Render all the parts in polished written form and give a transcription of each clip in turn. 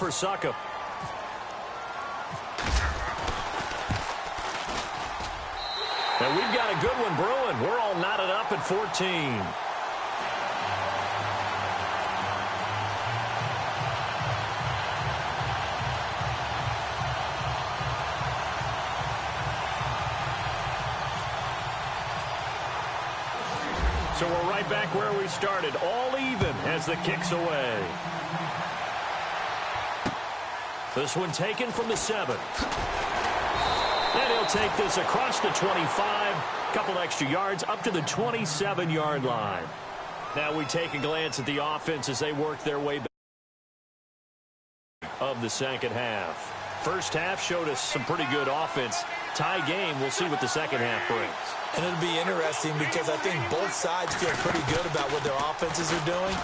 for Suckup. And we've got a good one brewing. We're all knotted up at 14. So we're right back where we started, all even as the kick's away. This one taken from the 7. And he'll take this across the 25, couple extra yards up to the 27-yard line. Now we take a glance at the offense as they work their way back of the second half. First half showed us some pretty good offense. Tie game, we'll see what the second half brings. And it'll be interesting because I think both sides feel pretty good about what their offenses are doing.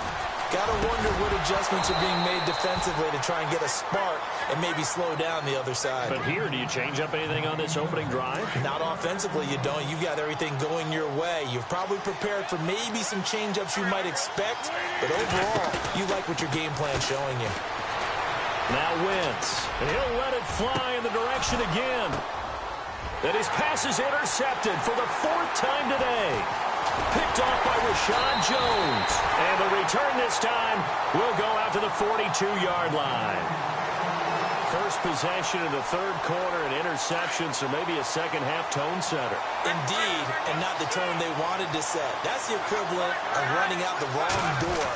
Got to wonder what adjustments are being made defensively to try and get a spark and maybe slow down the other side. But here, do you change up anything on this opening drive? Not offensively, you don't. You've got everything going your way. You've probably prepared for maybe some change-ups you might expect, but overall, you like what your game plan's showing you. Now Wentz, and he'll let it fly in the direction again. And his pass is intercepted for the 4th time today. Picked off by Rashad Jones. And the return this time will go out to the 42-yard line. First possession of the third quarter, an interception, so maybe a second-half tone setter. Indeed, and not the tone they wanted to set. That's the equivalent of running out the wrong door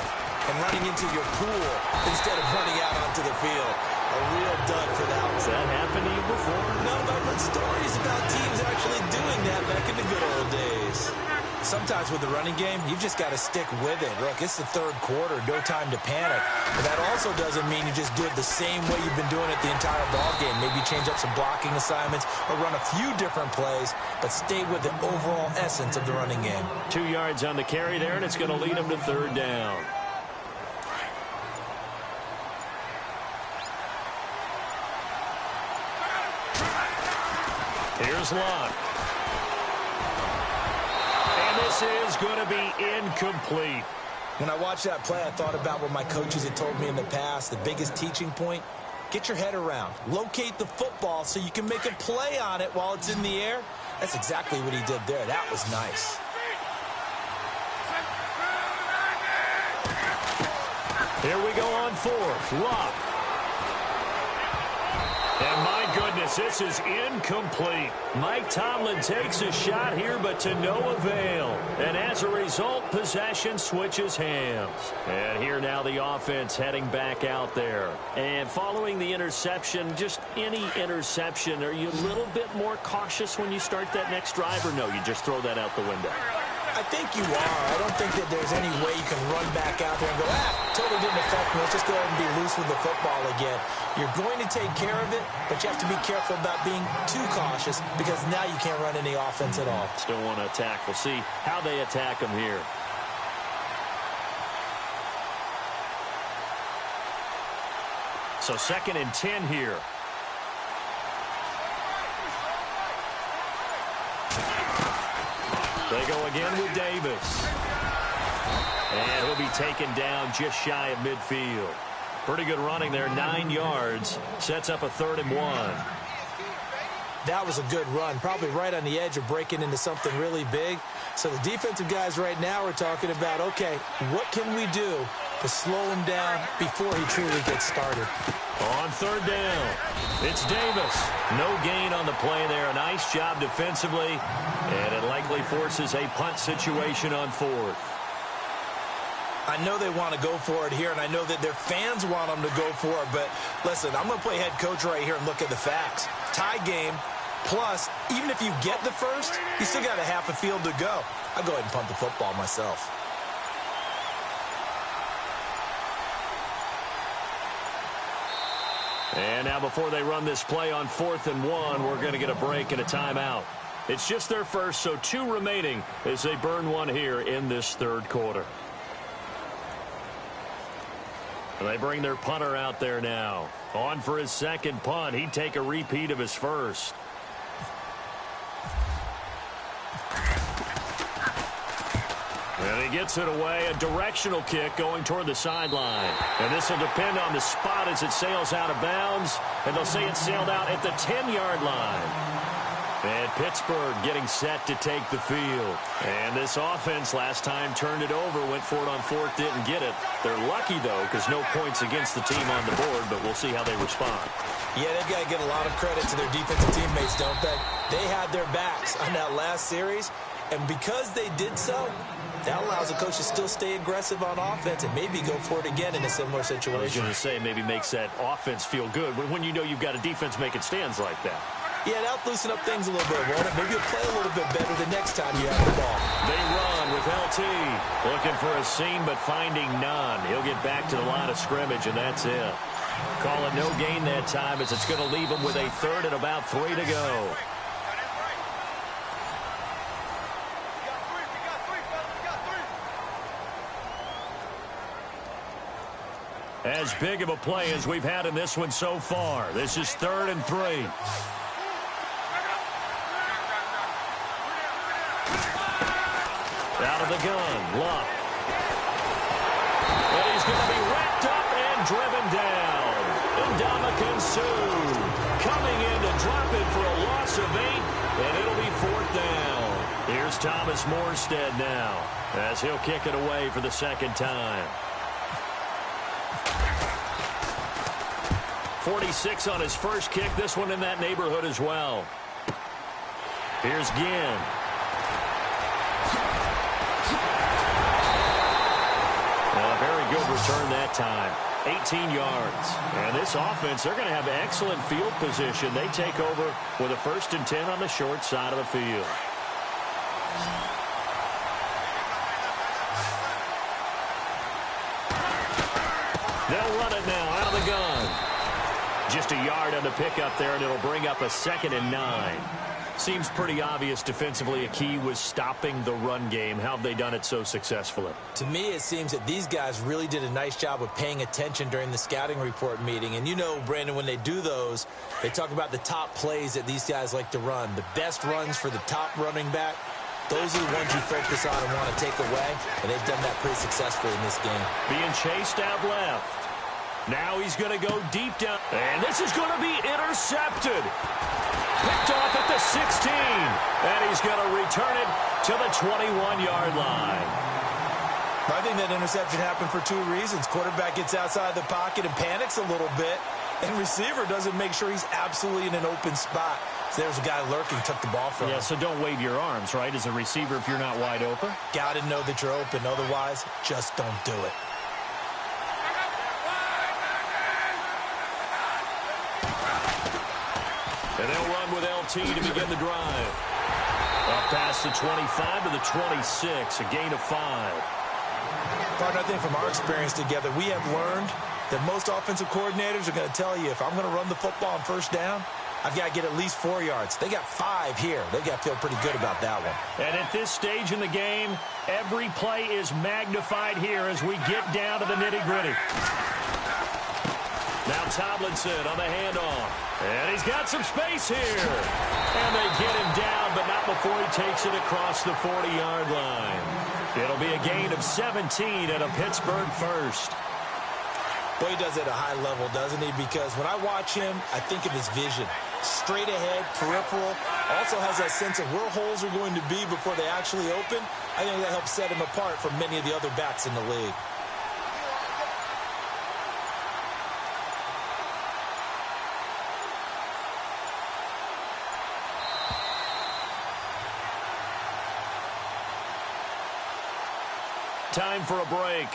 and running into your pool instead of running out onto the field. A real dud for that one. Has that happened to you before? No, but I've heard stories about teams actually doing that back in the good old days. Sometimes with the running game, you've just got to stick with it. Look, it's the third quarter, no time to panic. But that also doesn't mean you just do it the same way you've been doing it the entire ball game. Maybe change up some blocking assignments or run a few different plays, but stay with the overall essence of the running game. 2 yards on the carry there, and it's going to lead them to third down. Here's Lott. And this is going to be incomplete. When I watched that play, I thought about what my coaches had told me in the past. The biggest teaching point, get your head around. Locate the football so you can make a play on it while it's in the air. That's exactly what he did there. That was nice. Here we go on 4th. Lott. And my goodness, this is incomplete. Mike Tomlin takes a shot here, but to no avail. And as a result, possession switches hands. And here now the offense heading back out there. And following the interception, just any interception, are you a little bit more cautious when you start that next drive, or no, you just throw that out the window? I think you are. I don't think that there's any way you can run back out there and go, totally didn't affect me. Let's just go ahead and be loose with the football again. You're going to take care of it, but you have to be careful about being too cautious because now you can't run any offense at all. Still want to attack. We'll see how they attack them here. So 2nd and 10 here. They go again with Davis. And he'll be taken down just shy of midfield. Pretty good running there, 9 yards. Sets up a 3rd and 1. That was a good run, probably right on the edge of breaking into something really big. So the defensive guys right now are talking about, okay, what can we do to slow him down before he truly gets started? On 3rd down, it's Davis. No gain on the play there. A nice job defensively, and it likely forces a punt situation on 4th. I know they want to go for it here, and I know that their fans want them to go for it, but listen, I'm going to play head coach right here and look at the facts. Tie game, plus, even if you get the first, you still got a half a field to go. I'll go ahead and punt the football myself. And now before they run this play on 4th and 1, we're going to get a break and a timeout. It's just their first, so 2 remaining as they burn one here in this third quarter. And they bring their punter out there now. On for his second punt. He'd take a repeat of his first. And he gets it away, a directional kick going toward the sideline. And this will depend on the spot as it sails out of bounds. And they'll say it sailed out at the 10-yard line. And Pittsburgh getting set to take the field. And this offense last time turned it over, went for it on fourth, didn't get it. They're lucky, though, because no points against the team on the board, but we'll see how they respond. Yeah, they've got to give a lot of credit to their defensive teammates, don't they? They had their backs on that last series, and because they did so, that allows the coach to still stay aggressive on offense and maybe go for it again in a similar situation. I was going to say, maybe makes that offense feel good when you know you've got a defense making stands like that. Yeah, that'll loosen up things a little bit, won't it? Maybe you'll play a little bit better the next time you have the ball. They run with LT. Looking for a seam, but finding none. He'll get back to the line of scrimmage, and that's it. Call it no gain that time as it's going to leave him with a third and about 3 to go. As big of a play as we've had in this one so far. This is 3rd and 3. Out of the gun, Luck. And he's going to be wrapped up and driven down. Ndamukong Suh coming in to drop it for a loss of 8, and it'll be 4th down. Here's Thomas Morstead now as he'll kick it away for the second time. 46 on his first kick. This one in that neighborhood as well. Here's Ginn. A very good return that time. 18 yards. And this offense, they're going to have excellent field position. They take over with a 1st and 10 on the short side of the field. They'll run it now out of the gun. Just a yard on the pickup there, and it'll bring up a 2nd and 9. Seems pretty obvious defensively a key was stopping the run game. How have they done it so successfully? To me, it seems that these guys really did a nice job of paying attention during the scouting report meeting. And you know, Brandon, when they do those, they talk about the top plays that these guys like to run. The best runs for the top running back, those are the ones you focus on and want to take away. And they've done that pretty successfully in this game. Being chased out left. Now he's going to go deep down. And this is going to be intercepted. Picked off at the 16. And he's going to return it to the 21-yard line. I think that interception happened for 2 reasons. Quarterback gets outside the pocket and panics a little bit. And receiver doesn't make sure he's absolutely in an open spot. So there's a guy lurking, took the ball from him. Yeah, so don't wave your arms, right, as a receiver if you're not wide open? Got to know that you're open. Otherwise, just don't do it. And they'll run with LT to begin the drive. Up past the 25 to the 26, a gain of 5. Partner, I think from our experience together, we have learned that most offensive coordinators are going to tell you, if I'm going to run the football on 1st down, I've got to get at least 4 yards. They got 5 here. They've got to feel pretty good about that one. And at this stage in the game, every play is magnified here as we get down to the nitty-gritty. Now Tomlinson on the handoff. And he's got some space here. And they get him down, but not before he takes it across the 40-yard line. It'll be a gain of 17 and a Pittsburgh first. Well, he does it at a high level, doesn't he? Because when I watch him, I think of his vision. Straight ahead, peripheral. Also has that sense of where holes are going to be before they actually open. I think that helps set him apart from many of the other backs in the league. Time for a break.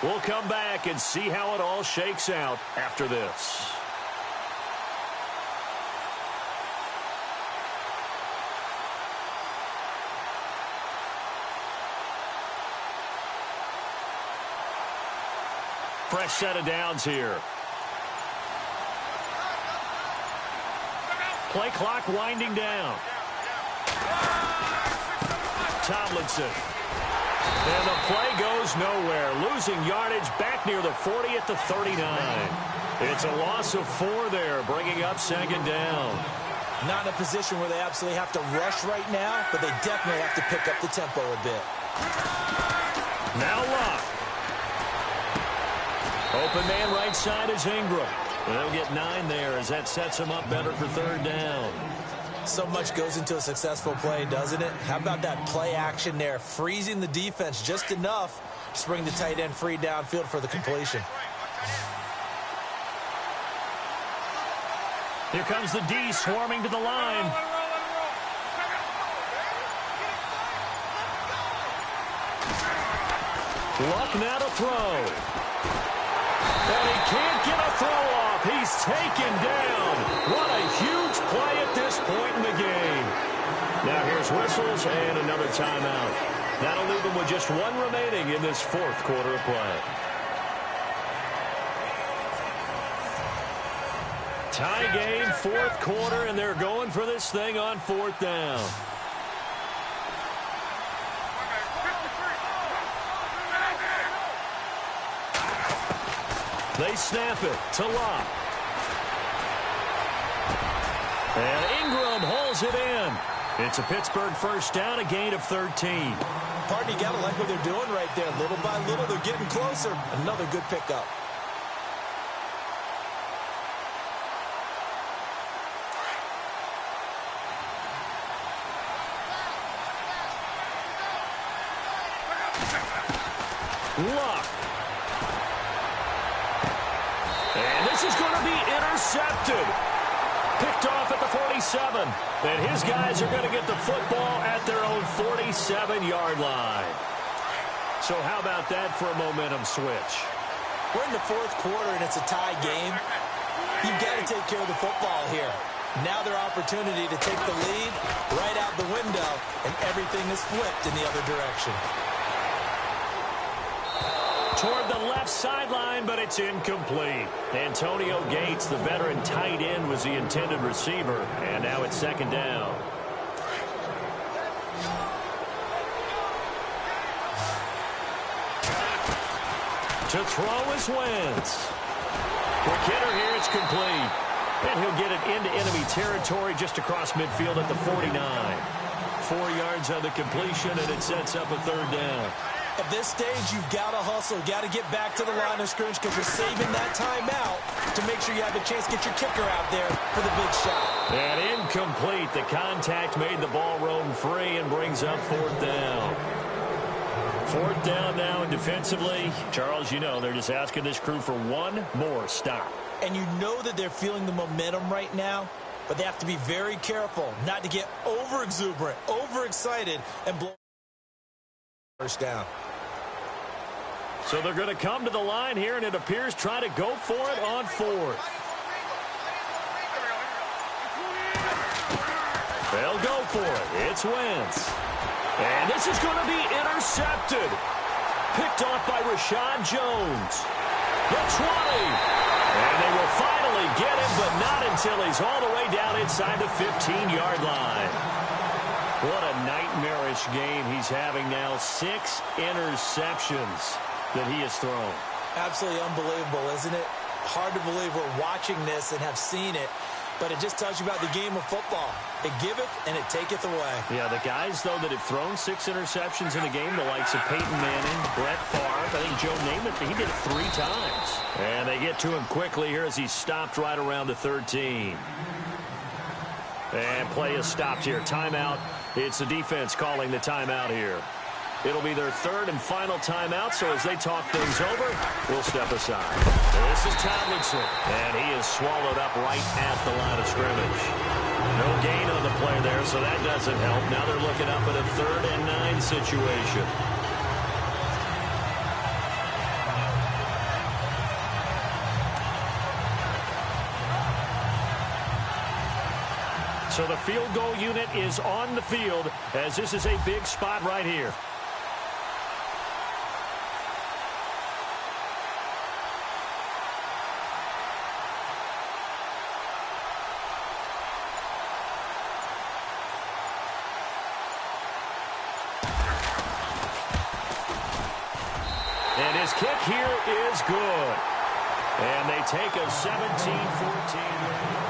We'll come back and see how it all shakes out after this. Fresh set of downs here. Play clock winding down. Tomlinson. And the play goes nowhere. Losing yardage back near the 40 at the 39. It's a loss of 4 there, bringing up 2nd down. Not in a position where they absolutely have to rush right now, but they definitely have to pick up the tempo a bit. Now Luck. Open man right side is Ingram. They'll get 9 there as that sets them up better for third down. So much goes into a successful play, doesn't it? How about that play action there, freezing the defense just enough to bring the tight end free downfield for the completion. Here comes the D swarming to the line. Luck now to throw. And he can't get a throw off. He's taken down. What a huge play at this point in the game. Now here's whistles and another timeout. That'll leave them with just 1 remaining in this 4th quarter of play. Tie game, 4th quarter, and they're going for this thing on 4th down. They snap it to Locke. And Ingram hauls it in. It's a Pittsburgh first down, a gain of 13. Partner, you got to like what they're doing right there. Little by little, they're getting closer. Another good pickup. Luck. And this is going to be intercepted. Picked off at the 47. And his guys are going to get the football at their own 47-yard line. So how about that for a momentum switch? We're in the 4th quarter, and it's a tie game. You've got to take care of the football here. Now their opportunity to take the lead right out the window, and everything is flipped in the other direction. Toward the left sideline, but it's incomplete. Antonio Gates, the veteran tight end, was the intended receiver, and now it's 2nd down. To throw is Wentz. Quick hitter here, it's complete. And he'll get it into enemy territory just across midfield at the 49. 4 yards on the completion, and it sets up a 3rd down. At this stage, you've got to hustle. Got to get back to the line of scrimmage because you're saving that timeout to make sure you have a chance to get your kicker out there for the big shot. And incomplete. The contact made the ball roam free and brings up 4th down. 4th down now, and defensively, Charles, you know, they're just asking this crew for 1 more stop. And you know that they're feeling the momentum right now, but they have to be very careful not to get over-exuberant, overexcited, and blow first down. So they're going to come to the line here, and it appears try to go for it on 4th. They'll go for it. It's Wentz. And this is going to be intercepted. Picked off by Rashad Jones. The 20. And they will finally get him, but not until he's all the way down inside the 15-yard line. What a nightmarish game he's having now. 6 interceptions that he has thrown. Absolutely unbelievable, isn't it? Hard to believe we're watching this and have seen it, but it just tells you about the game of football. It giveth and it taketh away. Yeah, the guys, though, that have thrown 6 interceptions in a game, the likes of Peyton Manning, Brett Favre, I think Joe Namath, he did it 3 times. And they get to him quickly here as he stopped right around the 13. And play is stopped here. Timeout. It's the defense calling the timeout here. It'll be their 3rd and final timeout, so as they talk things over, we'll step aside. This is Tomlinson, and he is swallowed up right at the line of scrimmage. No gain on the play there, so that doesn't help. Now they're looking up at a 3rd and 9 situation. So the field goal unit is on the field as this is a big spot right here. And his kick here is good. And they take a 17-14 lead.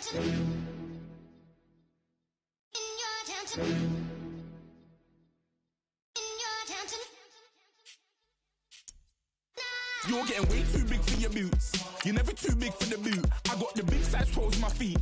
You're getting way too big for your boots. You're never too big for the boot. I got the big size toes on my feet.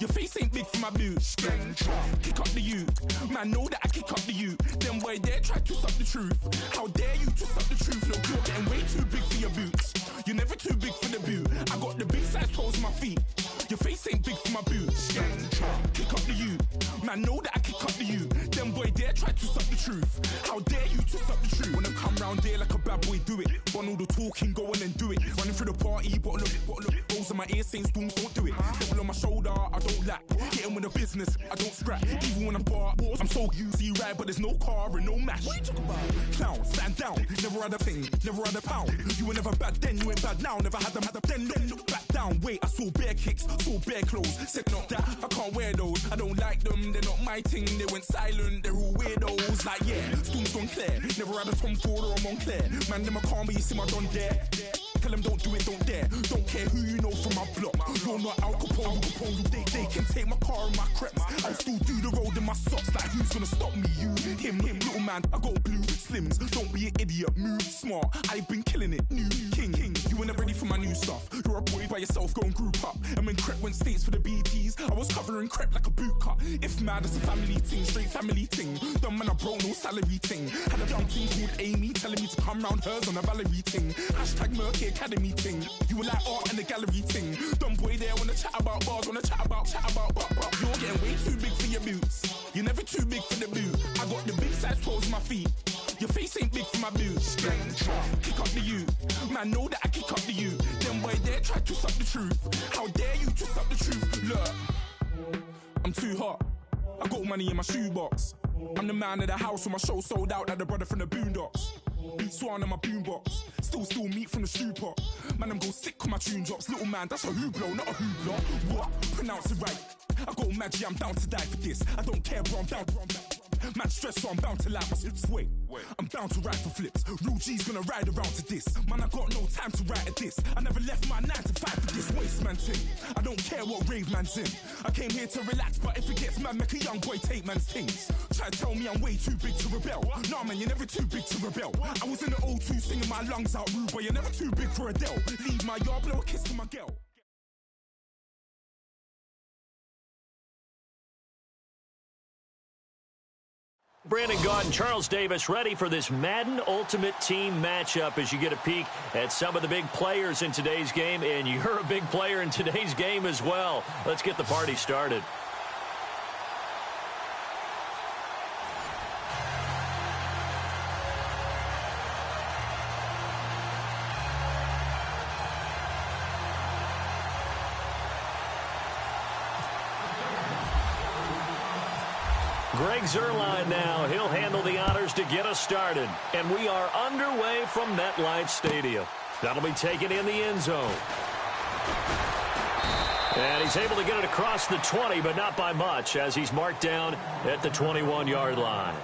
Your face ain't big for my boots. Kick up the uke. Man, know that I kick up the uke. Then boy dare try to suck the truth. How dare you to suck the truth? Look, you're getting way too big for your boots. You're never too big for the boot. I got the big size toes on my feet. Your face ain't big for my boots. Kick up the uke. Man, know that I kick up the uke. Then boy dare try to suck the truth. How dare you to suck the truth? When I come round there like a bad boy, do it. Want all the talking, go on and do it. Running through the party, bottle up. Rolls in my ear saying storms, don't do it. Devil on my shoulder, I don't lack. Getting with the business, I don't scrap. Even when I'm bar, I'm so easy right, but there's no car and no mash. What you talk about? Clown, stand down. Never had a thing, never had a pound. You were never bad then, you ain't bad now. Never had them, then look back down. Wait, I saw bare kicks, saw bare clothes. Said not that, I can't wear those. I don't like them, they're not my thing. They went silent, they're all weirdos. Like yeah, storms gone clear. Never had a Tom Ford or a Montclair. Man, them a call me, you see my done there. Tell them don't do it, don't dare. Don't care who you know from my block. You're not Al Capone, they can take my car and my creps. I'll still do the road in my socks. Like who's gonna stop me? You, him, little man. I got blue slims. Don't be an idiot, move smart. I've been killing it, new king. You ain't ready for my new stuff. You're a boy by yourself, go and group up. And when Crep went states for the BTs, I was covering Crep like a boot cut. If mad, it's a family thing, straight family thing. Dumb man, I broke no salary thing. Had a young thing called Amy telling me to come round hers on a Valerie thing. Hashtag Murky Academy thing. You were like art and the gallery thing. Dumb boy there wanna chat about bars, wanna chat about. You're getting way too big for your boots. You're never too big for the boot. I got the big size toes on my feet. Your face ain't big for my boots. Kick up the uke. Man, know that I kick up the uke. Then boy dare try to suck the truth. How dare you to suck the truth? Look, I'm too hot. I got money in my shoebox. I'm the man of the house when my show sold out like the brother from the Boondocks. Beat Swan in my boombox. Still meat from the stew pot. Man, I'm go sick when my tune drops. Little man, that's a hooblo, not a hoobla. What? Pronounce it right. I got Maggie, I'm down to die for this. I don't care, bro, I'm down. Man stressed, so I'm bound to like my slips. Wait, I'm bound to ride for flips. Real G's gonna ride around to this. Man, I got no time to write at this. I never left my 9 to 5 for this waste man thing. I don't care what rave man's in. I came here to relax, but if it gets mad, make a young boy take man's things. Try to tell me I'm way too big to rebel. Nah, man, you're never too big to rebel. I was in the O2 singing my lungs out rude, but you're never too big for Adele. Leave my yard, blow a kiss to my girl. Brandon Gaudin, Charles Davis ready for this Madden Ultimate Team matchup as you get a peek at some of the big players in today's game, and you're a big player in today's game as well. Let's get the party started. Greg Zuerlein now. He'll handle the honors to get us started. And we are underway from MetLife Stadium. That'll be taken in the end zone. And he's able to get it across the 20, but not by much, as he's marked down at the 21-yard line.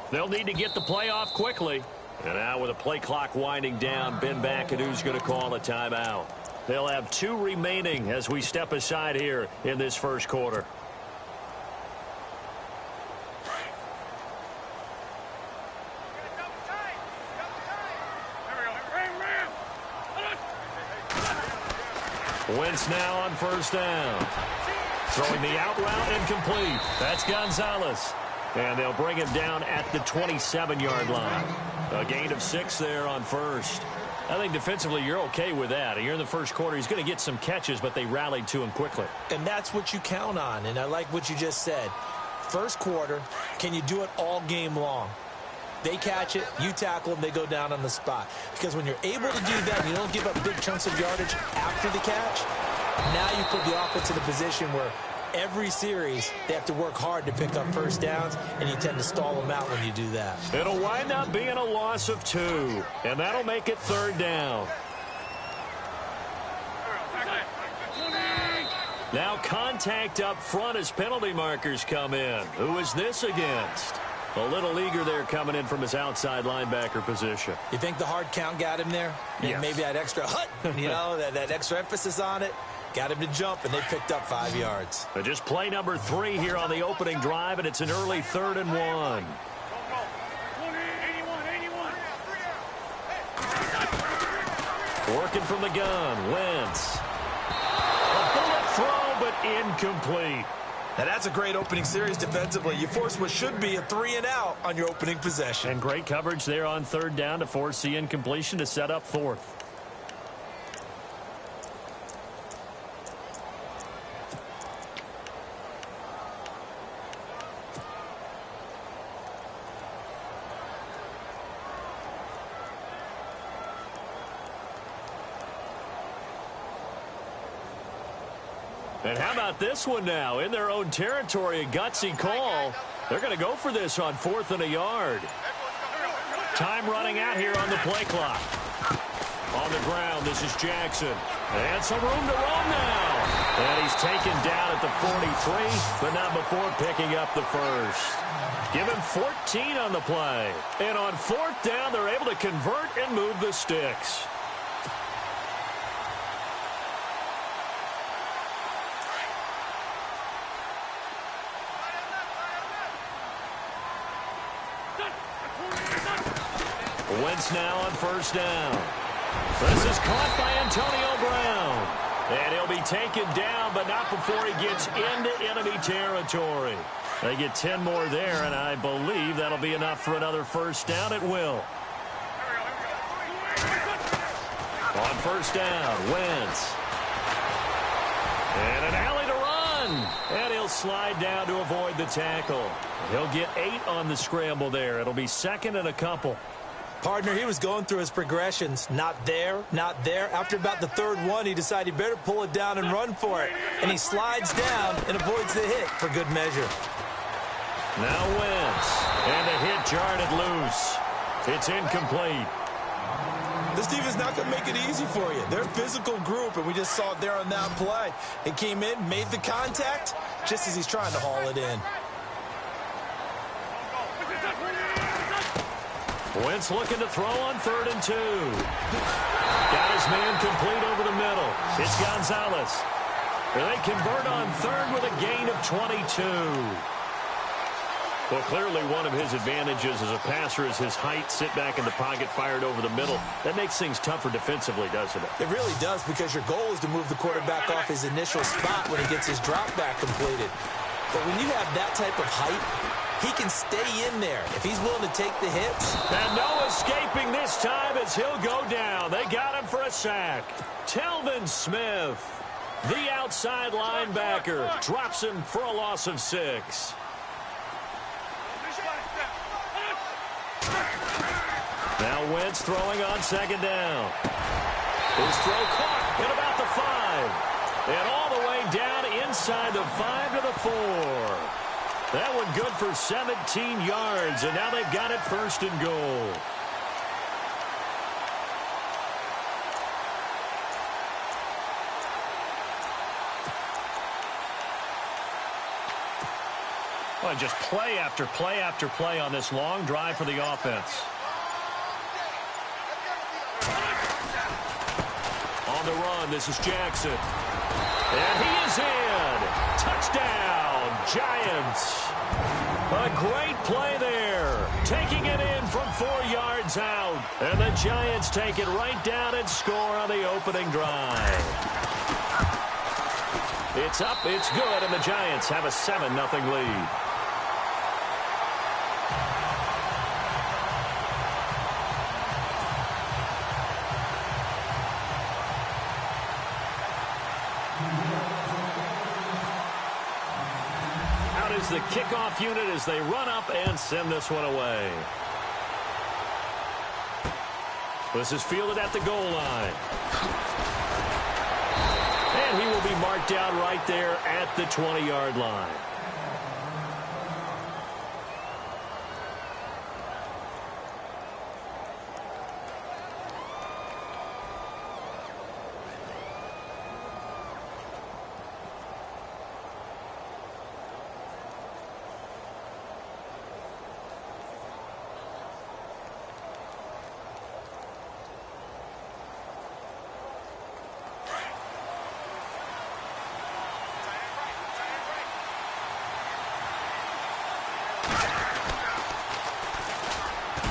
They'll need to get the play off quickly. And now with the play clock winding down, Ben McAdoo's going to call a timeout. They'll have 2 remaining as we step aside here in this first quarter. Wentz now on first down. Throwing the out route incomplete. That's Gonzalez. And they'll bring him down at the 27-yard line. A gain of 6 there on first. I think defensively you're okay with that. You're in the first quarter. He's going to get some catches, but they rallied to him quickly. And that's what you count on, and I like what you just said. First quarter, can you do it all game long? They catch it, you tackle them, they go down on the spot. Because when you're able to do that, and you don't give up big chunks of yardage after the catch, now you put the offense in a position where every series, they have to work hard to pick up first downs, and you tend to stall them out when you do that. It'll wind up being a loss of 2, and that'll make it 3rd down. Now contact up front as penalty markers come in. Who is this against? A little eager there coming in from his outside linebacker position. You think the hard count got him there? Yes. Maybe that extra that extra emphasis on it got him to jump, and they picked up 5 yards. But just play number 3 here on the opening drive, and it's an early 3rd and 1. Working from the gun, Wentz. A bullet throw, but incomplete. Now, that's a great opening series defensively. You force what should be a 3-and-out on your opening possession. And great coverage there on 3rd down to force the incompletion to set up 4th. And how about this one now? In their own territory, a gutsy call. They're going to go for this on 4th and a yard. Time running out here on the play clock. On the ground, this is Jackson. And some room to run now. And he's taken down at the 43, but not before picking up the first. Give him 14 on the play. And on 4th down, they're able to convert and move the sticks. Wentz now on 1st down. This is caught by Antonio Brown. And he'll be taken down, but not before he gets into enemy territory. They get 10 more there, and I believe that'll be enough for another 1st down at will. On 1st down, Wentz. And an alley to run. And he'll slide down to avoid the tackle. He'll get 8 on the scramble there. It'll be 2nd and a couple. Partner, he was going through his progressions. Not there, not there. After about the 3rd one, he decided he better pull it down and run for it. And he slides down and avoids the hit for good measure. Now Wentz. And the hit jarred it loose. It's incomplete. This defense not going to make it easy for you. They're a physical group, and we just saw it there on that play. It came in, made the contact, just as he's trying to haul it in. Wentz looking to throw on 3rd and 2. Got his man complete over the middle. It's Gonzalez. And they convert on 3rd with a gain of 22. Well, clearly one of his advantages as a passer is his height. Sit back in the pocket, fired over the middle. That makes things tougher defensively, doesn't it? It really does, because your goal is to move the quarterback off his initial spot when he gets his drop back completed. But when you have that type of height, he can stay in there if he's willing to take the hits. And no escaping this time as he'll go down. They got him for a sack. Telvin Smith, the outside linebacker, drops him for a loss of 6. Now Wentz throwing on 2nd down. His throw caught at about the 5. And all the way down inside the 5 to the 4. That one good for 17 yards, and now they've got it 1st and goal. Well, just play after play after play on this long drive for the offense. On the run, this is Jackson. And he is in. Touchdown, Giants. A great play there. Taking it in from 4 yards out. And the Giants take it right down and score on the opening drive. It's up, it's good, and the Giants have a 7-0 lead. The kickoff unit as they run up and send this one away. This is fielded at the goal line. And he will be marked marked out right there at the 20-yard line.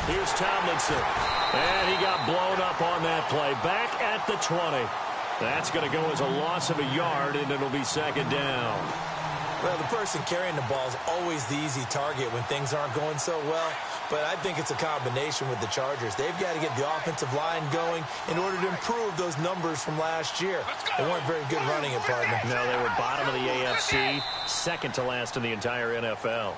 Here's Tomlinson. And he got blown up on that play. Back at the 20. That's going to go as a loss of a yard, and it'll be second down. Well, the person carrying the ball is always the easy target when things aren't going so well. But I think it's a combination with the Chargers. They've got to get the offensive line going in order to improve those numbers from last year. They weren't very good running it, partner. No, they were bottom of the AFC, second to last in the entire NFL.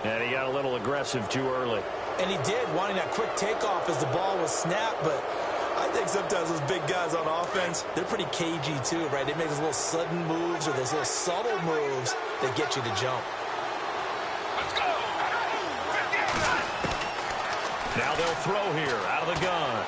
And he got a little aggressive too early. And he did, wanting that quick takeoff as the ball was snapped. But I think sometimes those big guys on offense, they're pretty cagey too, right? They make those little sudden moves or those little subtle moves that get you to jump. Let's go! Now they'll throw here out of the gun.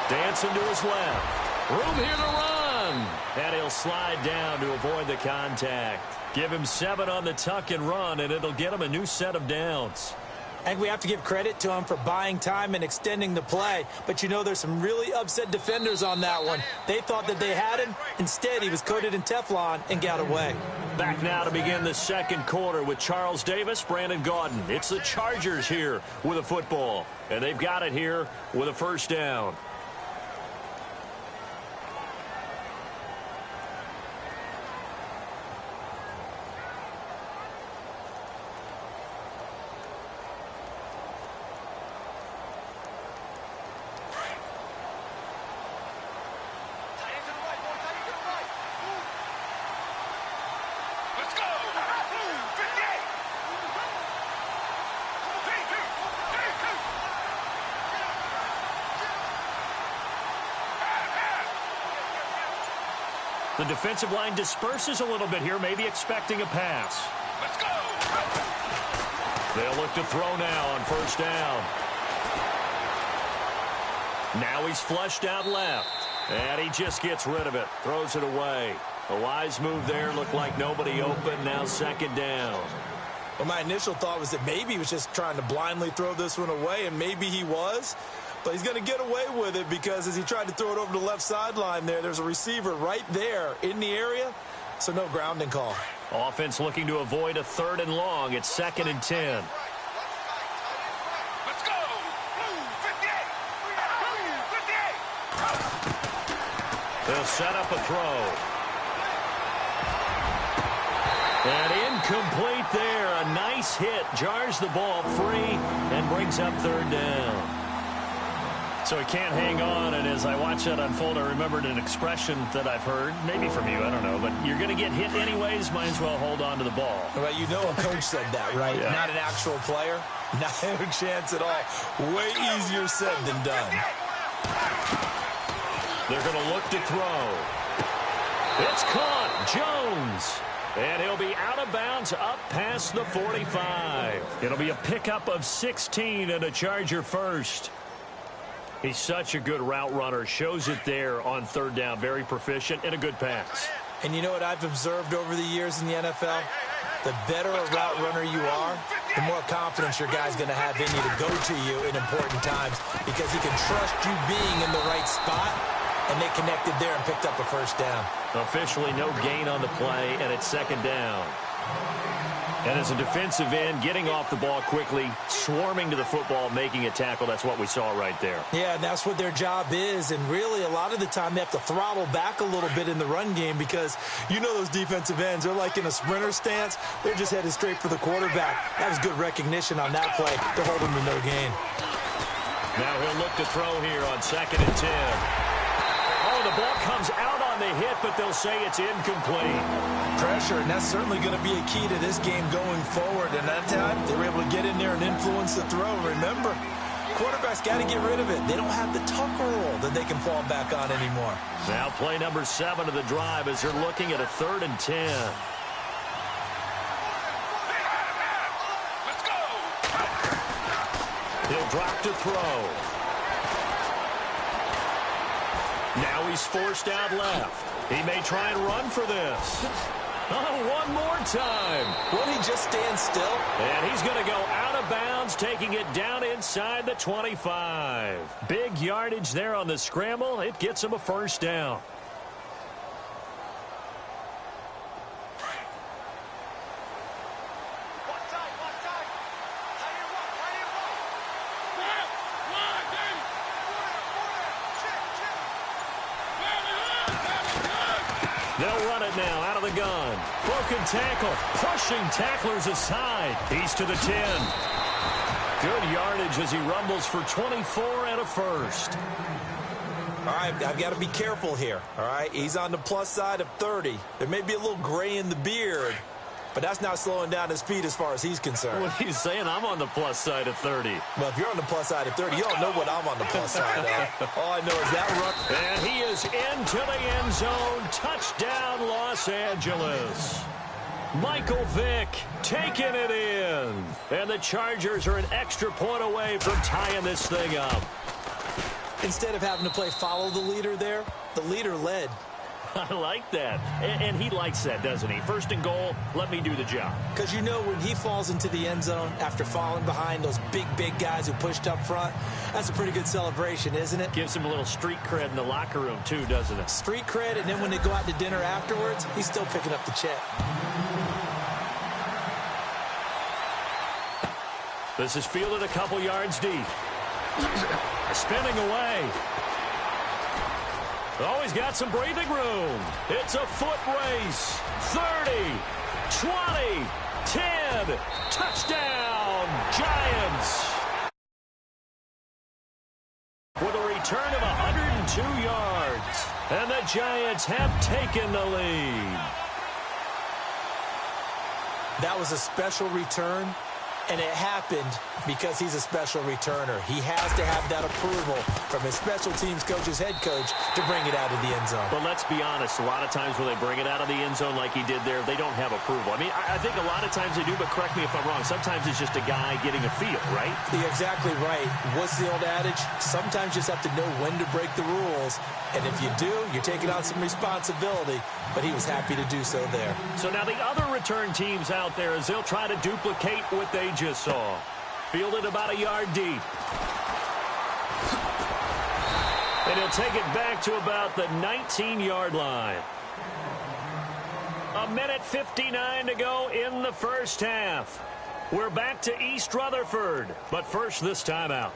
Dancing to his left. Room here to run. And he'll slide down to avoid the contact. Give him 7 on the tuck and run, and it'll get him a new set of downs. I think we have to give credit to him for buying time and extending the play. But, you know, there's some really upset defenders on that one. They thought that they had him. Instead, he was coated in Teflon and got away. Back now to begin the second quarter with Charles Davis, Brandon Gaudin. It's the Chargers here with a football. And they've got it here with a first down. The defensive line disperses a little bit here, maybe expecting a pass. Let's go! They'll look to throw now on first down. Now he's flushed out left. And he just gets rid of it. Throws it away. A wise move there. Looked like nobody open. Now second down. Well, my initial thought was that maybe he was just trying to blindly throw this one away, and maybe he was. But he's going to get away with it because as he tried to throw it over the left sideline there's a receiver right there in the area, so no grounding call. Offense looking to avoid a 3rd and long. It's 2nd and 10. Let's go! 58! They'll set up a throw. And incomplete there. A nice hit. Jars the ball free and brings up 3rd down. So he can't hang on, and as I watch that unfold, I remembered an expression that I've heard, maybe from you, I don't know, but you're going to get hit anyways, might as well hold on to the ball. Well, you know a coach said that, right? Yeah. Not an actual player. Not a chance at all. Way easier said than done. They're going to look to throw. It's caught. Jones. And he'll be out of bounds up past the 45. It'll be a pickup of 16 and a Charger first. He's such a good route runner. Shows it there on 3rd down. Very proficient and a good pass. And you know what I've observed over the years in the NFL? The better a route runner you are, the more confidence your guy's going to have in you to go to you in important times because he can trust you being in the right spot, and they connected there and picked up a first down. Officially no gain on the play, and it's 2nd down. And as a defensive end, getting off the ball quickly, swarming to the football, making a tackle, that's what we saw right there. Yeah, and that's what their job is. And really, a lot of the time, they have to throttle back a little bit in the run game because you know those defensive ends, they're like in a sprinter stance. They're just headed straight for the quarterback. That was good recognition on that play to hold him to no gain. Now he'll look to throw here on 2nd and 10. Oh, the ball comes out on the hit, but they'll say it's incomplete. Pressure, and that's certainly going to be a key to this game going forward. And that time, they were able to get in there and influence the throw. Remember, quarterback quarterback's got to get rid of it. They don't have the Tucker rule that they can fall back on anymore. Now play number 7 of the drive as they're looking at a 3rd and 10. He'll drop to throw. Now he's forced out left. He may try and run for this. Oh, one more time. Won't he just stand still? And he's going to go out of bounds, taking it down inside the 25. Big yardage there on the scramble. It gets him a first down. They'll run it now out of the gun. Broken tackle, pushing tacklers aside. He's to the 10. Good yardage as he rumbles for 24 and a first. All right, I've got to be careful here. All right, he's on the plus side of 30. There may be a little gray in the beard, but that's not slowing down his feet as far as he's concerned. What are you saying? I'm on the plus side of 30. Well, if you're on the plus side of 30, you don't know what I'm on the plus side of. All I know is that run. And he is into the end zone. Touchdown, Los Angeles. Michael Vick taking it in. And the Chargers are an extra point away from tying this thing up. Instead of having to play follow the leader there, the leader led. I like that. And he likes that, doesn't he? First and goal, let me do the job. Because you know when he falls into the end zone after falling behind those big guys who pushed up front, that's a pretty good celebration, isn't it? Gives him a little street cred in the locker room, too, doesn't it? Street cred, and then when they go out to dinner afterwards, he's still picking up the check. This is fielded a couple yards deep. Spinning away. Oh, he's got some breathing room. It's a foot race. 30, 20, 10. Touchdown, Giants. With a return of 102 yards. And the Giants have taken the lead. That was a special return. And it happened because he's a special returner. He has to have that approval from his special teams coach's head coach to bring it out of the end zone. But let's be honest, a lot of times when they bring it out of the end zone like he did there, they don't have approval. I mean, I think a lot of times they do, but correct me if I'm wrong. Sometimes it's just a guy getting a feel, right? You're exactly right. What's the old adage? Sometimes you just have to know when to break the rules. And if you do, you're taking on some responsibility. But he was happy to do so there. So now the other return teams out there as they'll try to duplicate what they just saw. Fielded about a yard deep. And he'll take it back to about the 19-yard line. 1:59 to go in the first half. We're back to East Rutherford. But first, this timeout.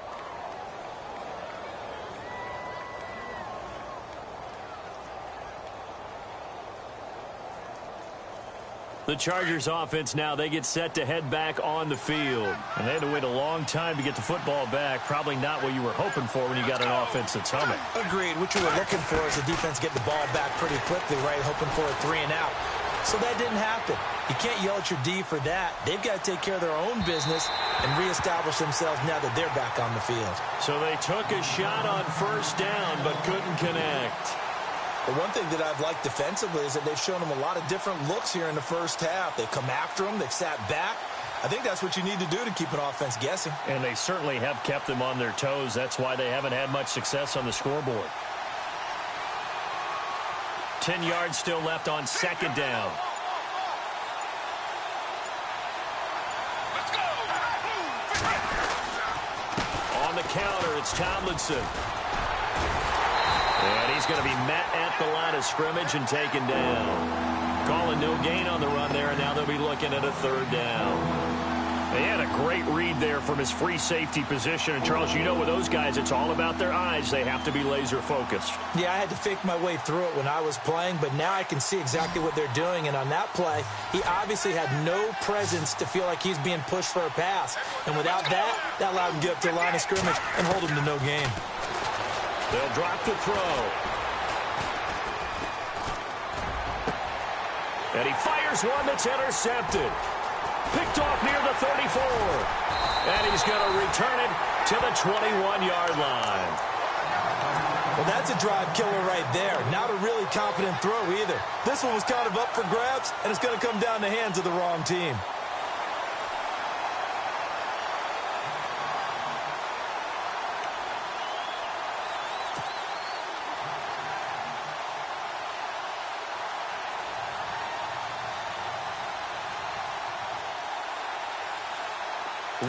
The Chargers offense now, they get set to head back on the field. And they had to wait a long time to get the football back. Probably not what you were hoping for when you got an offense that's humming. Agreed. What you were looking for is the defense get the ball back pretty quickly, right? Hoping for a 3 and out. So that didn't happen. You can't yell at your D for that. They've got to take care of their own business and reestablish themselves now that they're back on the field. So they took a shot on first down but couldn't connect. The one thing that I've liked defensively is that they've shown them a lot of different looks here in the first half. They've come after them. They've sat back. I think that's what you need to do to keep an offense guessing. And they certainly have kept them on their toes. That's why they haven't had much success on the scoreboard. 10 yards still left on second down. On the counter, it's Tomlinson. And he's going to be met at the line of scrimmage and taken down. Calling no gain on the run there, and now they'll be looking at a third down. They had a great read there from his free safety position. And, Charles, you know with those guys, it's all about their eyes. They have to be laser-focused. Yeah, I had to fake my way through it when I was playing, but now I can see exactly what they're doing. And on that play, he obviously had no presence to feel like he's being pushed for a pass. And without that, that allowed him to get up to the line of scrimmage and hold him to no gain. They'll drop the throw. And he fires one that's intercepted. Picked off near the 34. And he's going to return it to the 21-yard line. Well, that's a drive killer right there. Not a really confident throw either. This one was kind of up for grabs, and it's going to come down the hands of the wrong team.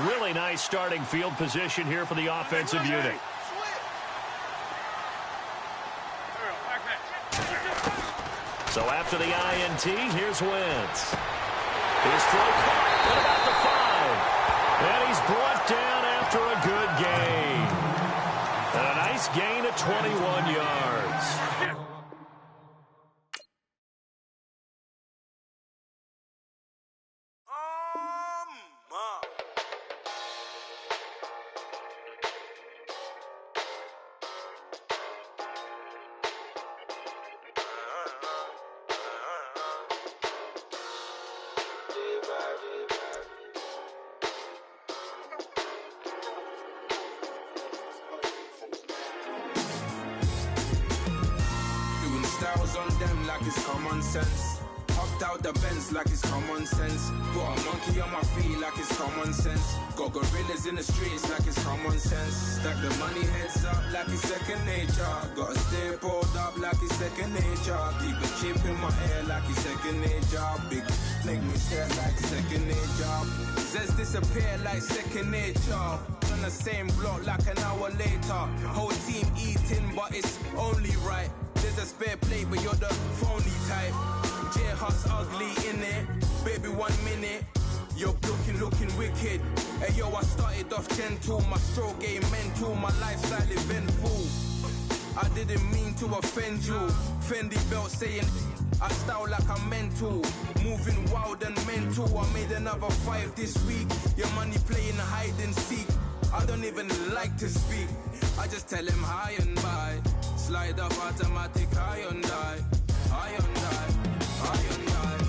Really nice starting field position here for the offensive unit. So after the INT, here's Wentz. His throw caught at about the 5. And he's brought down after a good gain. And a nice gain of 21 yards. On them like it's common sense. Hopped out the Benz like it's common sense. Put a monkey on my feet like it's common sense. Got gorillas in the streets like it's common sense. Stack the money heads up like it's second nature. Gotta stay pulled up like it's second nature. Keep a chip in my ear like it's second nature. Big make me stare like second nature. Says disappear like second nature. On the same block like an hour later. Whole team eating but it's only right. There's a spare plate, but you're the phony type. J-Hut's ugly, innit? Baby, 1 minute. You're looking wicked. Hey, yo, I started off gentle. My stroke game mental. My lifestyle eventful. I didn't mean to offend you. Fendi belt saying I style like I'm mental. Moving wild and mental. I made another 5 this week. Your money playing hide and seek. I don't even like to speak. I just tell him hi and bye. Slide off automatic, high on die. High on die, high on die.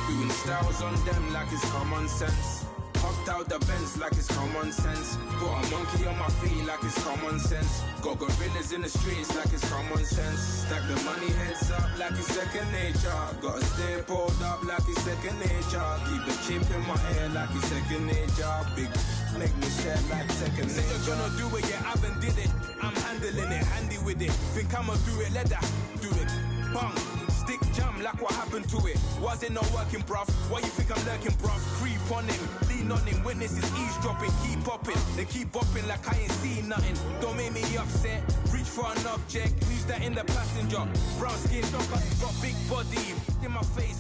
Doing styles on them like it's common sense. Hopped out the Benz like it's common sense. Put a monkey on my feet like it's common sense. Got gorillas in the streets like it's common sense. Stack the money heads up like it's second nature. Gotta stay pulled up like it's second nature. Keep a chip in my ear like it's second nature. Big make me stare like second nature. You're gonna do it, yeah, I haven't did it. I'm handling it, handy with it. Think I'ma do it, let that do it. Bang, stick jam like what happened to it. Was it not working, bruv? Why you think I'm lurking, bruv? Creep on him, lean on him. Witnesses eavesdropping, keep popping. They keep bopping like I ain't seen nothing. Don't make me upset. Reach for an object. Who's that in the passenger? Brown skin, got big body. In my face,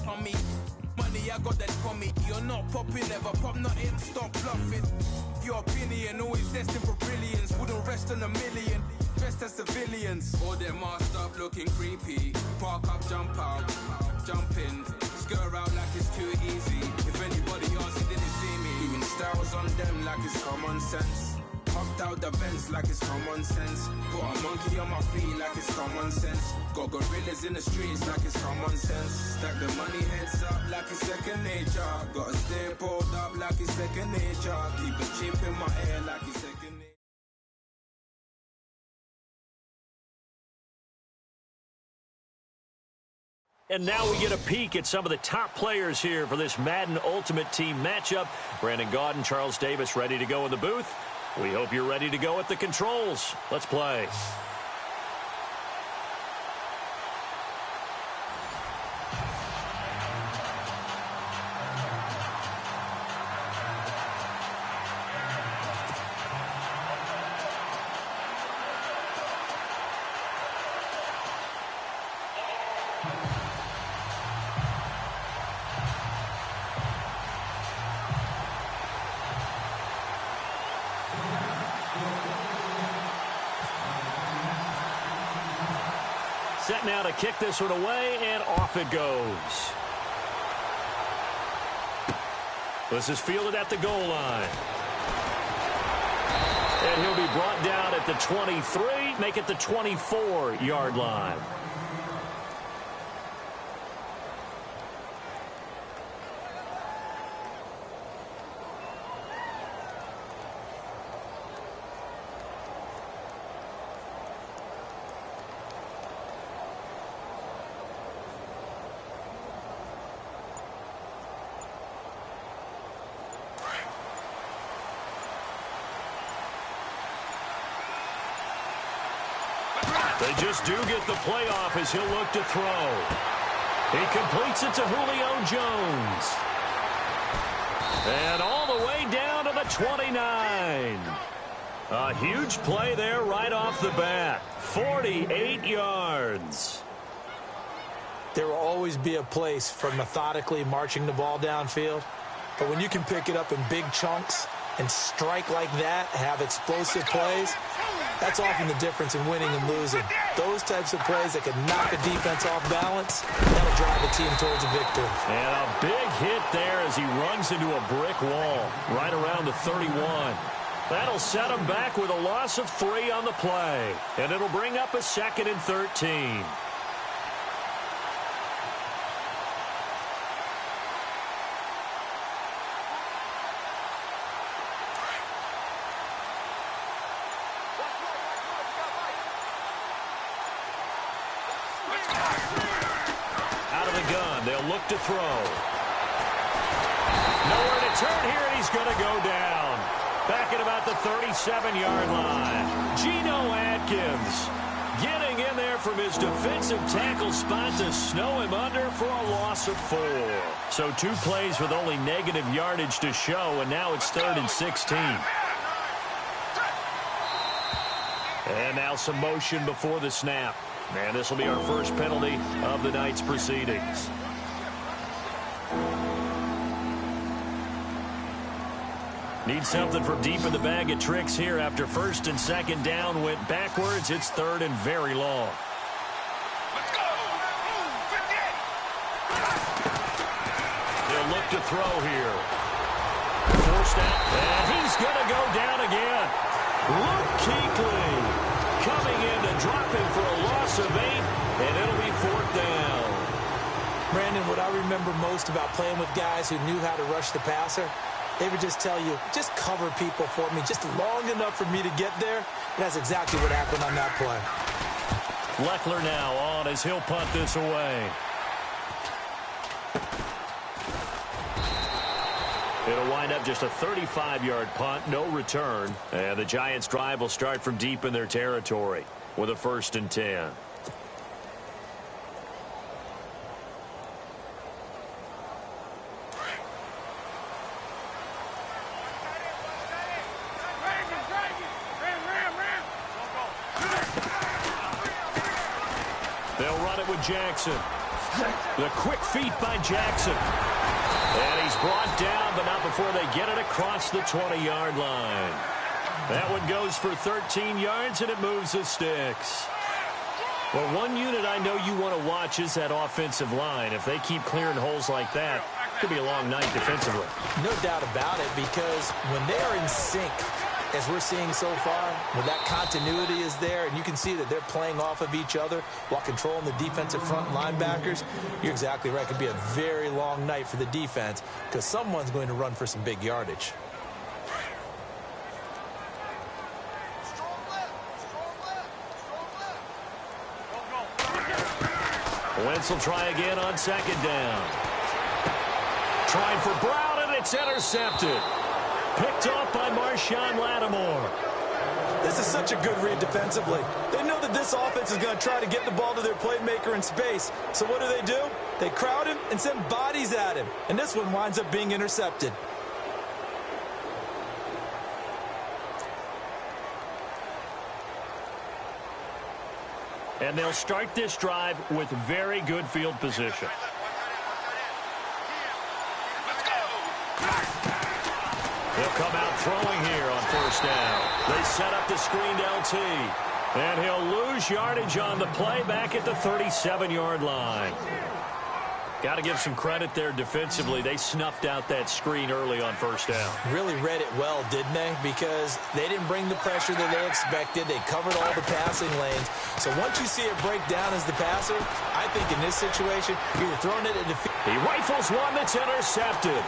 on me. Money, I got that for me. You're not popping, never pop nothing. Stop bluffing. Your opinion, always destined for brilliance. Wouldn't rest on a million. Dressed as civilians. All them masked up looking creepy. Park up, jump out, jump in. Skirt out like it's too easy. If anybody else didn't see me. Doing styles on them like it's common sense. Hopped out the Benz like it's common sense. Put a monkey on my feet like it's common sense. Got gorillas in the streets like it's common sense. Stack the money heads up like it's second nature. Gotta stay pulled up like it's second nature. Keep a chip in my ear like it's second nature. And now we get a peek at some of the top players here for this Madden Ultimate Team matchup. Brandon Gaudin, Charles Davis ready to go in the booth. We hope you're ready to go at the controls. Let's play. Set now to kick this one away, and off it goes. This is fielded at the goal line. And he'll be brought down at the 23, make it the 24-yard line. They just do get the playoff as he'll look to throw. He completes it to Julio Jones. And all the way down to the 29. A huge play there right off the bat. 48 yards. There will always be a place for methodically marching the ball downfield. But when you can pick it up in big chunks and strike like that, have explosive plays, that's often the difference in winning and losing. Those types of plays that can knock a defense off balance, that'll drive a team towards a victory. And a big hit there as he runs into a brick wall right around the 31. That'll set him back with a loss of 3 on the play. And it'll bring up a 2nd and 13. Out of the gun, they'll look to throw. Nowhere to turn here, and he's going to go down. Back at about the 37-yard line. Geno Atkins getting in there from his defensive tackle spot to snow him under for a loss of 4. So 2 plays with only negative yardage to show, and now it's 3rd and 16. And now some motion before the snap. And this will be our first penalty of the night's proceedings. Need something from deep in the bag of tricks here after 1st and 2nd down went backwards. It's 3rd and very long. They'll look to throw here. Forced out, and he's going to go down again. Luke Kuechly coming in to drop him for a loss of 8, and it'll be 4th down. Brandon, what I remember most about playing with guys who knew how to rush the passer, they would just tell you, just cover people for me, just long enough for me to get there. And that's exactly what happened on that play. Leckler now on as he'll punt this away. It'll wind up just a 35-yard punt, no return. And the Giants' drive will start from deep in their territory with a 1st and 10. They'll run it with Jackson. The quick feet by Jackson. And he's brought down, but not before they get it across the 20-yard line. That one goes for 13 yards, and it moves the sticks. Well, one unit I know you want to watch is that offensive line. If they keep clearing holes like that, it could be a long night defensively. No doubt about it, because when they are in sync, as we're seeing so far, when that continuity is there, and you can see that they're playing off of each other while controlling the defensive front linebackers, you're exactly right. It could be a very long night for the defense because someone's going to run for some big yardage. Wentz will try again on 2nd down. Trying for Brown, and it's intercepted. Picked off by Marshawn Lattimore. This is such a good read defensively. They know that this offense is going to try to get the ball to their playmaker in space. So what do? They crowd him and send bodies at him. And this one winds up being intercepted. And they'll start this drive with very good field position. He'll come out throwing here on 1st down. They set up the screened LT. And he'll lose yardage on the play back at the 37-yard line. Got to give some credit there defensively. They snuffed out that screen early on 1st down. Really read it well, didn't they? Because they didn't bring the pressure that they expected. They covered all the passing lanes. So once you see it break down as the passer, I think in this situation, you're throwing it at the field. He rifles one that's intercepted.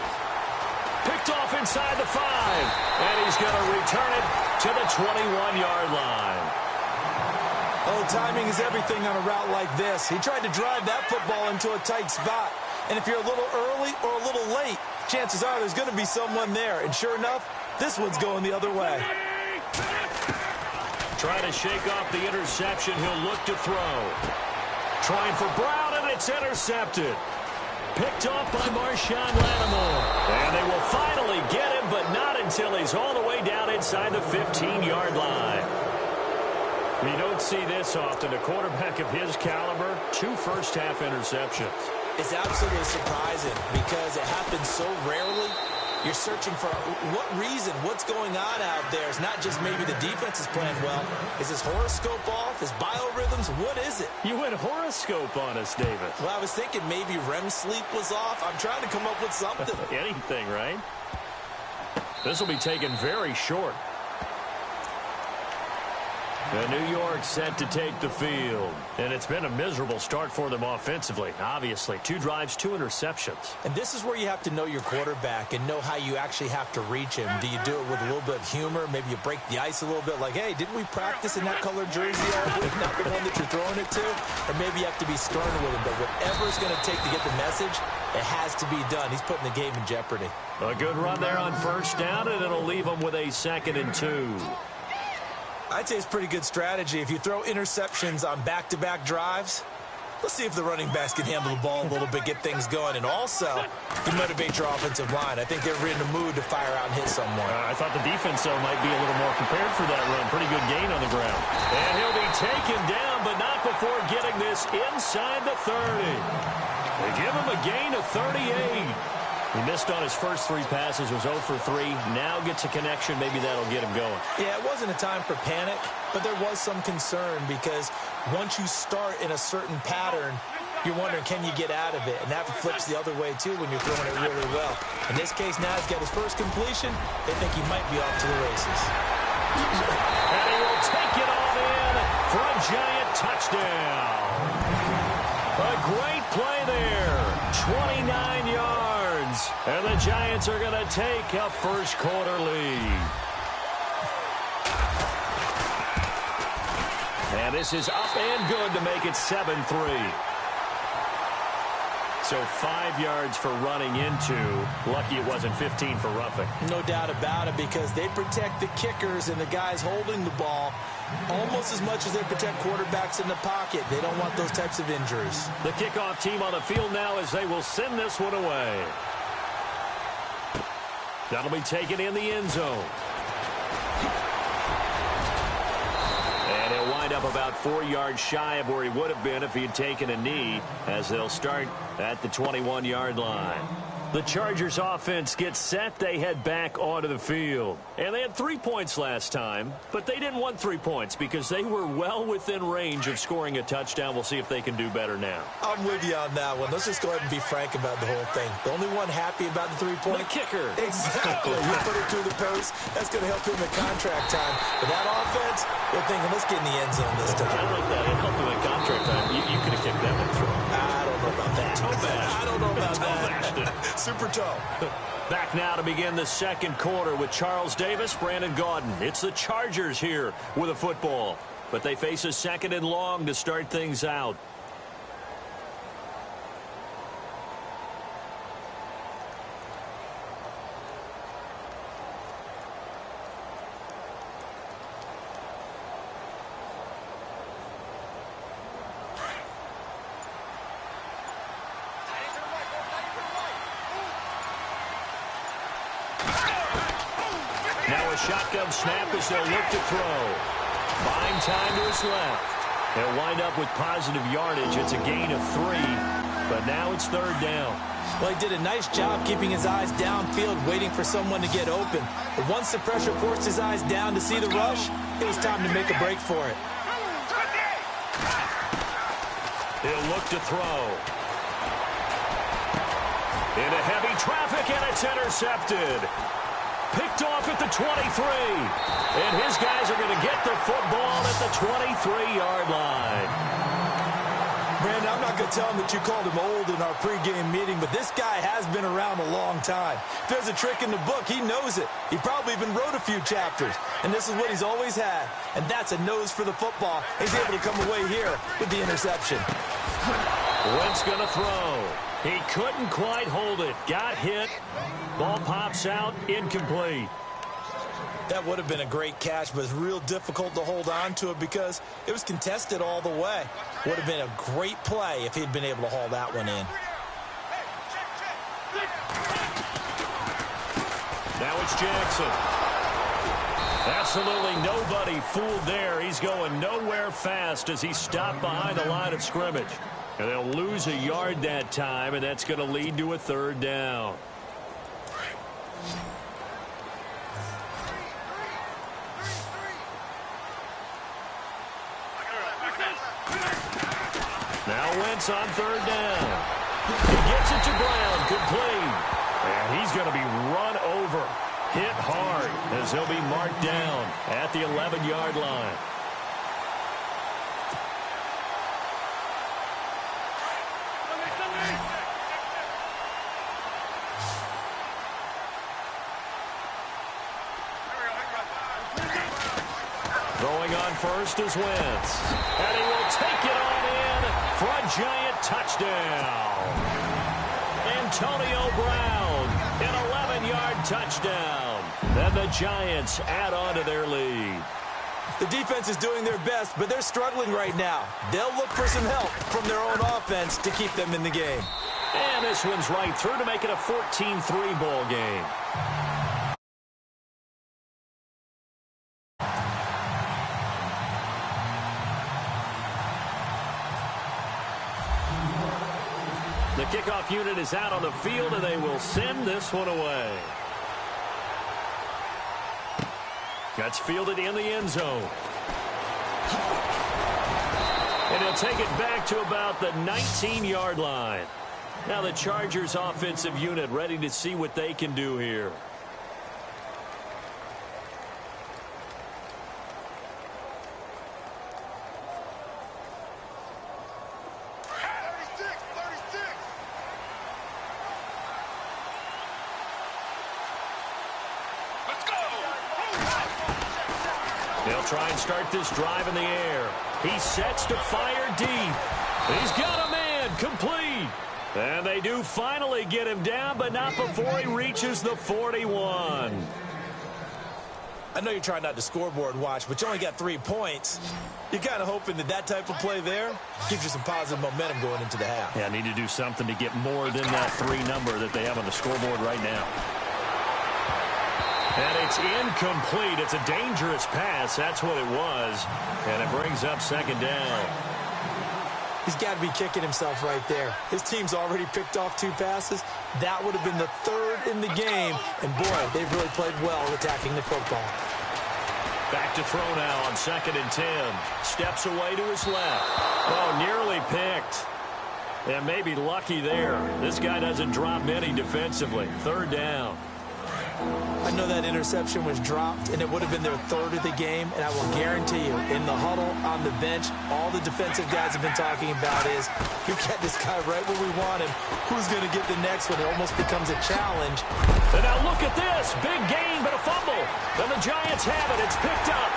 Picked off inside the 5. And he's going to return it to the 21-yard line. Oh, timing is everything on a route like this. He tried to drive that football into a tight spot. And if you're a little early or a little late, chances are there's going to be someone there. And sure enough, this one's going the other way. Trying to shake off the interception. He'll look to throw. Trying for Brown, and it's intercepted. Picked off by Marshawn Lattimore. And they will finally get him, but not until he's all the way down inside the 15-yard line. We don't see this often. A quarterback of his caliber, 2 first-half interceptions. It's absolutely surprising because it happens so rarely. You're searching for what reason, what's going on out there. It's not just maybe the defense is playing well. Is his horoscope off? His biorhythms? What is it? You went horoscope on us, Davis. Well, I was thinking maybe REM sleep was off. I'm trying to come up with something. Anything, right? This will be taken very short. And New York set to take the field. And it's been a miserable start for them offensively, obviously. 2 drives, 2 interceptions. And this is where you have to know your quarterback and know how you actually have to reach him. Do you do it with a little bit of humor? Maybe you break the ice a little bit like, hey, didn't we practice in that colored jersey all week? Not the one that you're throwing it to? Or maybe you have to be stern with him. But whatever it's going to take to get the message, it has to be done. He's putting the game in jeopardy. A good run there on first down, and it'll leave him with a 2nd and 2. I'd say it's pretty good strategy. If you throw interceptions on back-to-back drives, let's see if the running backs can handle the ball a little bit, get things going. And also, you motivate your offensive line. I think they're in the mood to fire out and hit someone. I thought the defense, though, might be a little more prepared for that run. Pretty good gain on the ground. And he'll be taken down, but not before getting this inside the 30. They give him a gain of 38. He missed on his first 3 passes, was 0 for 3. Now gets a connection. Maybe that'll get him going. Yeah, it wasn't a time for panic, but there was some concern because once you start in a certain pattern, you're wondering, can you get out of it? And that flips the other way, too, when you're throwing it really well. In this case, now he's got his first completion. They think he might be off to the races. And he will take it all in for a giant touchdown. A great play there. 29 yards. And the Giants are going to take a first-quarter lead. And this is up and good to make it 7-3. So 5 yards for running into. Lucky it wasn't 15 for roughing. No doubt about it, because they protect the kickers and the guys holding the ball almost as much as they protect quarterbacks in the pocket. They don't want those types of injuries. The kickoff team on the field now as they will send this one away. That'll be taken in the end zone. And he'll wind up about 4 yards shy of where he would have been if he had taken a knee, as they'll start at the 21-yard line. The Chargers offense gets set. They head back onto the field. And they had 3 points last time, but they didn't want 3 points because they were well within range of scoring a touchdown. We'll see if they can do better now. I'm with you on that one. Let's just go ahead and be frank about the whole thing. The only one happy about the 3-point? The kicker. Exactly. You put it through the post. That's going to help him at contract time. But that offense, they're thinking, let's get in the end zone this time. I like that. It helped him at contract time. You could have kicked that one through. I don't know about that. I don't know about that. Super toe. Back now to begin the second quarter with Charles Davis, Brandon Gaudin. It's the Chargers here with a football, but they face a 2nd and long to start things out. Shotgun snap as they'll look to throw. Buying time to his left. They'll wind up with positive yardage. It's a gain of 3, but now it's 3rd down. Well, he did a nice job keeping his eyes downfield, waiting for someone to get open. But once the pressure forced his eyes down to see the rush, it was time to make a break for it. He'll look to throw. Into heavy traffic, and it's intercepted. Picked off at the 23. And his guys are going to get the football at the 23-yard line. Brandon, I'm not going to tell him that you called him old in our pregame meeting, but this guy has been around a long time. If there's a trick in the book, he knows it. He probably even wrote a few chapters. And this is what he's always had. And that's a nose for the football. He's able to come away here with the interception. Wentz going to throw. He couldn't quite hold it. Got hit. Ball pops out. Incomplete. That would have been a great catch, but it's real difficult to hold on to it because it was contested all the way. Would have been a great play if he'd been able to haul that one in. Now it's Jackson. Absolutely nobody fooled there. He's going nowhere fast as he stopped behind the line of scrimmage. And they'll lose a yard that time, and that's going to lead to a third down. Now Wentz on third down. He gets it to Brown, complete. And he's going to be run over, hit hard, as he'll be marked down at the 11-yard line. Throwing on first is Wentz. And he will take it on in for a giant touchdown. Antonio Brown, an 11-yard touchdown. And the Giants add on to their lead. The defense is doing their best, but they're struggling right now. They'll look for some help from their own offense to keep them in the game. And this one's right through to make it a 14-3 ball game. The kickoff unit is out on the field, and they will send this one away. That's fielded in the end zone. And he'll take it back to about the 19-yard line. Now the Chargers offensive unit ready to see what they can do here. They'll try and start this drive in the air. He sets to fire deep. He's got a man, complete. And they do finally get him down, but not before he reaches the 41. I know you're trying not to scoreboard watch, but you only got 3 points. You're kind of hoping that that type of play there gives you some positive momentum going into the half. Yeah, need to do something to get more than that 3 number that they have on the scoreboard right now. And it's incomplete. It's a dangerous pass. That's what it was. And it brings up second down. He's got to be kicking himself right there. His team's already picked off 2 passes. That would have been the 3rd in the game. And, boy, they've really played well attacking the football. Back to throw now on 2nd and 10. Steps away to his left. Oh, nearly picked. And maybe lucky there. This guy doesn't drop many defensively. 3rd down. I know that interception was dropped, and it would have been their 3rd of the game, and I will guarantee you, in the huddle, on the bench, all the defensive guys have been talking about is, you get this guy right where we want him. Who's going to get the next one? It almost becomes a challenge. And now look at this. Big gain, but a fumble. And the Giants have it. It's picked up.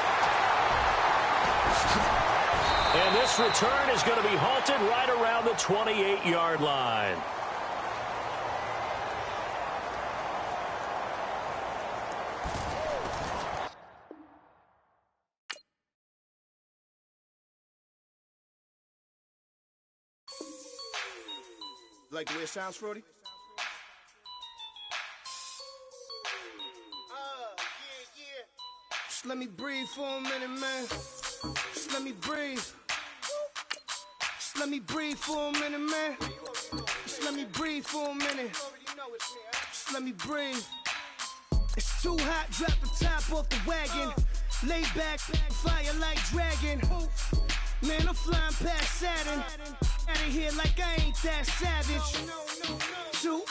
And this return is going to be halted right around the 28-yard line. Like the way it sounds, Frody? Yeah. Just let me breathe for a minute, man. Just let me breathe. Just let me breathe for a minute, man. Just let me breathe for a minute. Just let me breathe. It's too hot, drop the top off the wagon. Lay back, fire like dragon. Man, I'm flying past Saturn. Out of here like I ain't that savage. 2.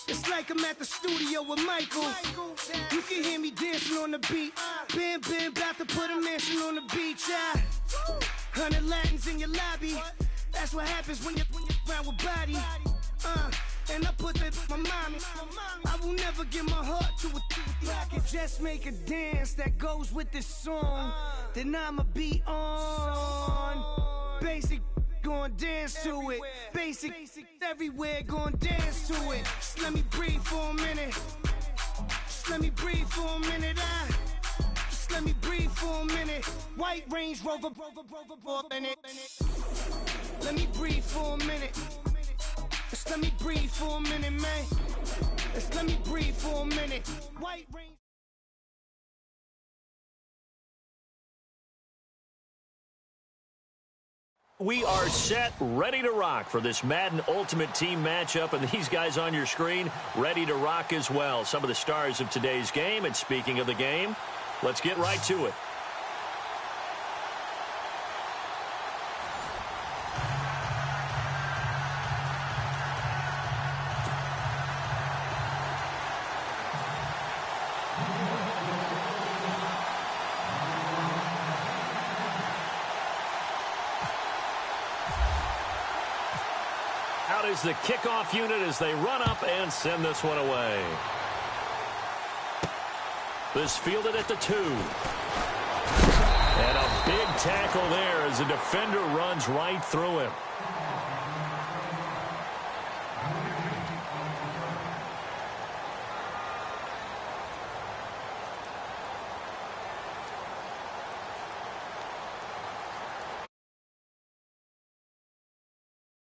It's like I'm at the studio with Michael. You can hear me dancing on the beat. Bam, about to put a mansion on the beach. 100 Latins in your lobby. That's what happens when you're around with body. And I put that with my mommy. I will never give my heart to it. I can just make a dance that goes with this song. Then I'ma be on. Basic, gon' dance to it. Basic, everywhere, gon' dance to it. Just let me breathe for a minute. Just let me breathe for a minute. Just let me breathe for a minute. White Range Rover, let me breathe for a minute. Just let me breathe for a minute, man. Just let me breathe for a minute. White Range. We are set, ready to rock for this Madden Ultimate Team matchup, and these guys on your screen ready to rock as well. Some of the stars of today's game, and speaking of the game, let's get right to it. Out is the kickoff unit as they run up and send this one away. This fielded at the 2. And a big tackle there as the defender runs right through him.